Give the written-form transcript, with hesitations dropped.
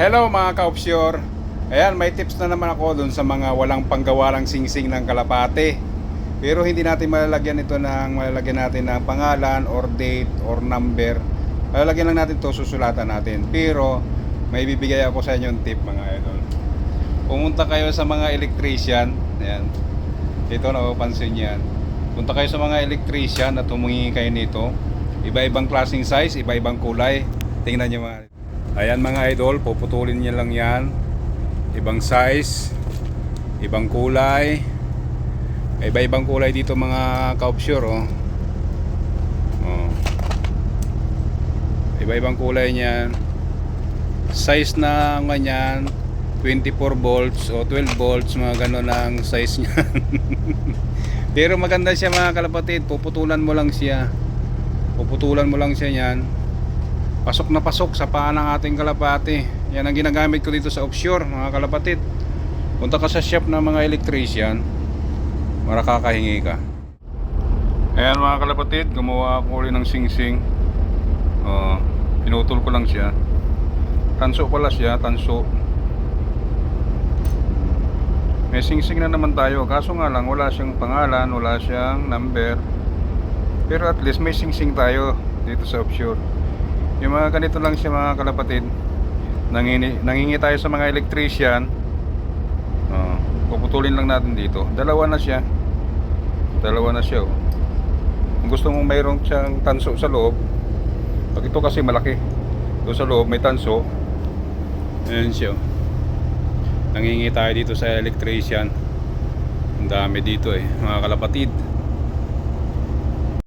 Hello mga ka-offshore. Ayan, may tips na naman ako dun sa mga walang panggawalang singsing ng kalapate. Pero hindi natin malalagyan natin ng pangalan or date or number. Malalagyan lang natin to, susulatan natin. Pero may bibigay ako sa inyo ng tip mga idol. Pumunta kayo sa mga electrician. Ayan. Dito napapansin yan. Punta kayo sa mga electrician at humingi kayo nito. Iba-ibang klaseng size, iba-ibang kulay. Tingnan nyo mga. Ayan mga idol, puputulin niya lang yan. Ibang size, ibang kulay. Iba-ibang kulay dito mga ka-offshore oh. Iba-ibang kulay niyan. Size na ganyan 24 volts o 12 volts, mga gano'n ang size niya. Pero maganda siya mga kalapatid. Puputulan mo lang siya niyan. Pasok na pasok sa paa ng ating kalapati. Yan ang ginagamit ko dito sa offshore mga kalapatid. Punta ka sa shop ng mga electrician, makakahingi ka. Ayan mga kalapatid, gumawa ako ulit ng singsing. Pinutol ko lang siya. Tanso pala siya, tanso. May singsing na naman tayo, kaso nga lang wala siyang pangalan, wala siyang number. Pero at least may singsing tayo dito sa offshore. Yung mga ganito lang siya mga kalapatid. Nangingi tayo sa mga electrician. Puputulin lang natin dito. Dalawa na siya oh. Kung gusto mong mayroong siyang tanso sa loob, pag ito kasi malaki, ito sa loob may tanso. Ayan siya oh. Nangingi tayo dito sa electrician. Ang dami dito mga kalapatid.